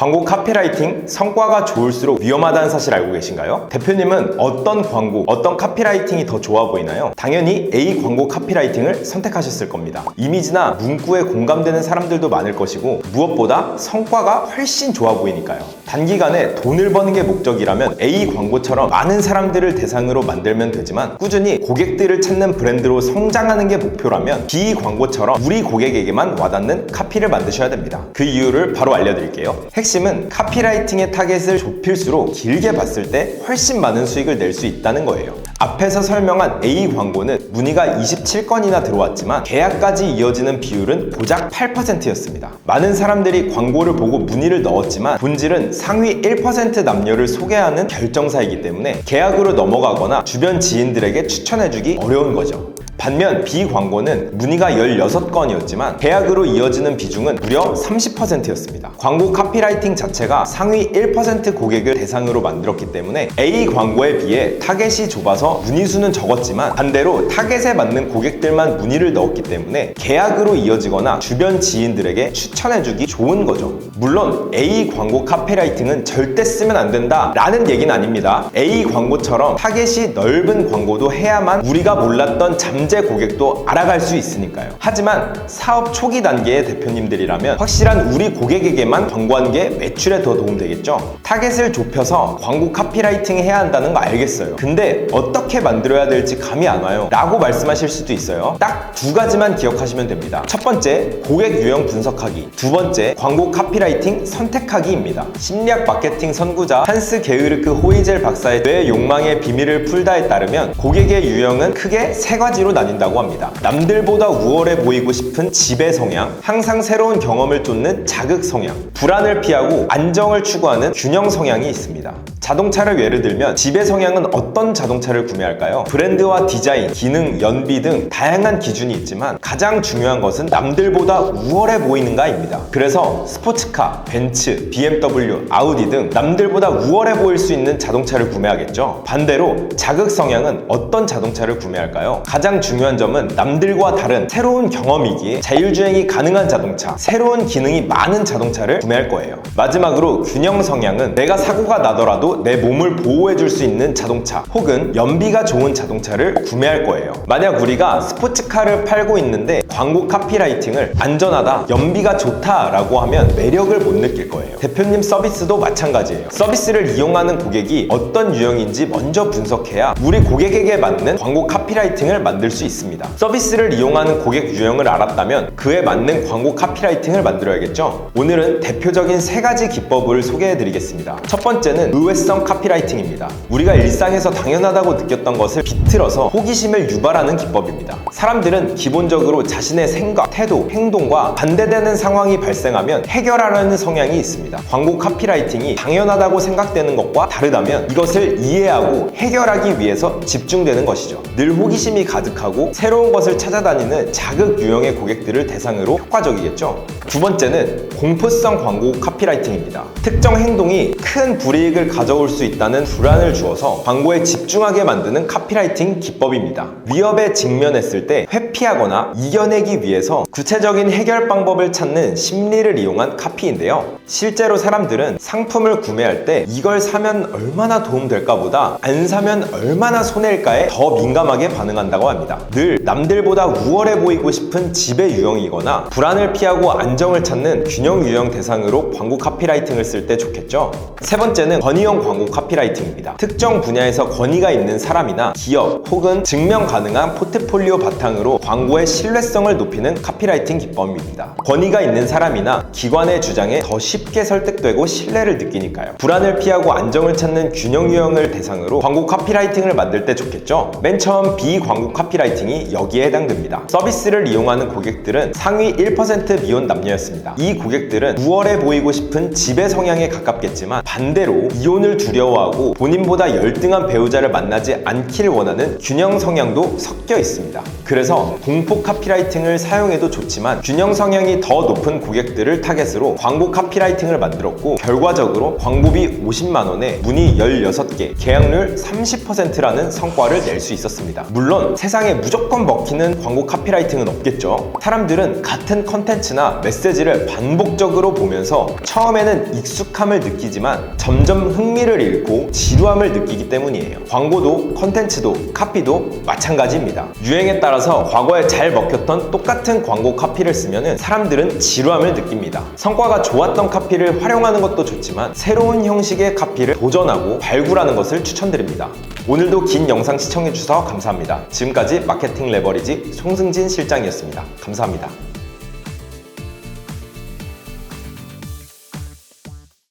광고 카피라이팅 성과가 좋을수록 위험하다는 사실 알고 계신가요? 대표님은 어떤 광고, 어떤 카피라이팅이 더 좋아 보이나요? 당연히 A 광고 카피라이팅을 선택하셨을 겁니다. 이미지나 문구에 공감되는 사람들도 많을 것이고 무엇보다 성과가 훨씬 좋아 보이니까요. 단기간에 돈을 버는 게 목적이라면 A 광고처럼 많은 사람들을 대상으로 만들면 되지만 꾸준히 고객들을 찾는 브랜드로 성장하는 게 목표라면 B 광고처럼 우리 고객에게만 와닿는 카피를 만드셔야 됩니다. 그 이유를 바로 알려드릴게요. 핵심은 카피라이팅의 타겟을 좁힐수록 길게 봤을 때 훨씬 많은 수익을 낼 수 있다는 거예요. 앞에서 설명한 A 광고는 문의가 27건이나 들어왔지만 계약까지 이어지는 비율은 고작 8%였습니다. 많은 사람들이 광고를 보고 문의를 넣었지만 본질은 상위 1% 남녀를 소개하는 결정사이기 때문에 계약으로 넘어가거나 주변 지인들에게 추천해주기 어려운 거죠. 반면 B 광고는 문의가 16건이었지만 계약으로 이어지는 비중은 무려 30%였습니다. 광고 카피라이팅 자체가 상위 1% 고객을 대상으로 만들었기 때문에 A 광고에 비해 타겟이 좁아서 문의 수는 적었지만 반대로 타겟에 맞는 고객들만 문의를 넣었기 때문에 계약으로 이어지거나 주변 지인들에게 추천해주기 좋은 거죠. 물론 A 광고 카피라이팅은 절대 쓰면 안 된다 라는 얘기는 아닙니다. A 광고처럼 타겟이 넓은 광고도 해야만 우리가 몰랐던 잠재 고객도 알아갈 수 있으니까요. 하지만 사업 초기 단계의 대표님들이라면 확실한 우리 고객에게만 광고하는 게 매출에 더 도움되겠죠. 타겟을 좁혀서 광고 카피라이팅 해야 한다는 거 알겠어요. 근데 어떻게 만들어야 될지 감이 안 와요 라고 말씀하실 수도 있어요. 딱 두 가지만 기억하시면 됩니다. 첫 번째, 고객 유형 분석하기. 두 번째, 광고 카피라이팅 선택하기입니다. 심리학 마케팅 선구자 한스 게으르크 호이젤 박사의 뇌 욕망의 비밀을 풀다에 따르면 고객의 유형은 크게 세 가지로 나뉜다고 합니다. 남들보다 우월해 보이고 싶은 지배 성향, 항상 새로운 경험을 쫓는 자극 성향, 불안을 피하고 안정을 추구하는 균형 성향이 있습니다. 자동차를 예를 들면 지배 성향은 어떤 자동차를 구매할까요? 브랜드와 디자인, 기능, 연비 등 다양한 기준이 있지만 가장 중요한 것은 남들보다 우월해 보이는가입니다. 그래서 스포츠카, 벤츠, BMW, 아우디 등 남들보다 우월해 보일 수 있는 자동차를 구매하겠죠. 반대로 자극 성향은 어떤 자동차를 구매할까요? 가장 중요한 점은 남들과 다른 새로운 경험이기에 자율주행이 가능한 자동차, 새로운 기능이 많은 자동차를 구매할 거예요. 마지막으로 균형 성향은 내가 사고가 나더라도 내 몸을 보호해줄 수 있는 자동차 혹은 연비가 좋은 자동차를 구매할 거예요. 만약 우리가 스포츠카를 팔고 있는데 광고 카피라이팅을 안전하다, 연비가 좋다 라고 하면 매력을 못 느낄 거예요. 대표님 서비스도 마찬가지예요. 서비스를 이용하는 고객이 어떤 유형인지 먼저 분석해야 우리 고객에게 맞는 광고 카피라이팅을 만들 수 있습니다. 서비스를 이용하는 고객 유형을 알았다면 그에 맞는 광고 카피라이팅을 만들어야겠죠. 오늘은 대표적인 세 가지 기법을 소개해 드리겠습니다. 첫 번째는 의외성 카피라이팅입니다. 우리가 일상에서 당연하다고 느꼈던 것을 비틀어서 호기심을 유발하는 기법입니다. 사람들은 기본적으로 자신의 생각, 태도, 행동과 반대되는 상황이 발생하면 해결하려는 성향이 있습니다. 광고 카피라이팅이 당연하다고 생각되는 것과 다르다면 이것을 이해하고 해결하기 위해서 집중되는 것이죠. 늘 호기심이 가득하고 새로운 것을 찾아다니는 자극 유형의 고객들을 대상으로 효과적이겠죠. 두 번째는 공포성 광고 카피라이팅입니다. 특정 행동이 큰 불이익을 가져올 수 있다는 불안을 주어서 광고에 집중하게 만드는 카피라이팅 기법입니다. 위협에 직면했을 때 회피하거나 이겨내기 위해서 구체적인 해결 방법을 찾는 심리를 이용한 카피인데요. 실제로 사람들은 상품을 구매할 때 이걸 사면 얼마나 도움될까 보다 안 사면 얼마나 손해일까에 더 민감하게 반응한다고 합니다. 늘 남들보다 우월해 보이고 싶은 지배 유형이거나 불안을 피하고 안정을 찾는 균형 유형 대상으로 광고 카피라이팅을 쓸 때 좋겠죠. 세 번째는 권위형 광고 카피라이팅입니다. 특정 분야에서 권위가 있는 사람이나 기업 혹은 증명 가능한 포트폴리오 바탕으로 광고의 신뢰성을 높이는 카피라이팅 기법입니다. 권위가 있는 사람이나 기관의 주장에 더 쉽게 설득되고 신뢰를 느끼니까요. 불안을 피하고 안정을 찾는 균형 유형을 대상으로 광고 카피라이팅을 만들 때 좋겠죠. 맨 처음 B 광고 카피라이팅이 여기에 해당됩니다. 서비스를 이용하는 고객들은 상위 1% 미혼 남녀였습니다. 이 고객들은 우월해 보이고 싶은 지배 성향에 가깝겠지만 반대로 이혼을 두려워하고 본인보다 열등한 배우자를 만나지 않기를 원하는 균형 성향도 섞여 있습니다. 그래서 공포 카피라이팅을 사용해도 좋지만 균형 성향이 더 높은 고객들을 타겟으로 광고 카피라이팅 카피라이팅을 만들었고 결과적으로 광고비 50만 원에 문의 16개, 계약률 30%라는 성과를 낼 수 있었습니다. 물론 세상에 무조건 먹히는 광고 카피라이팅은 없겠죠. 사람들은 같은 컨텐츠나 메시지를 반복적으로 보면서 처음에는 익숙함을 느끼지만 점점 흥미를 잃고 지루함을 느끼기 때문이에요. 광고도 컨텐츠도 카피도 마찬가지입니다. 유행에 따라서 과거에 잘 먹혔던 똑같은 광고 카피를 쓰면 사람들은 지루함을 느낍니다. 성과가 좋았던 카피를 활용하는 것도 좋지만 새로운 형식의 카피를 도전하고 발굴하는 것을 추천드립니다. 오늘도 긴 영상 시청해주셔서 감사합니다. 지금까지 마케팅 레버리지 송승진 실장이었습니다. 감사합니다.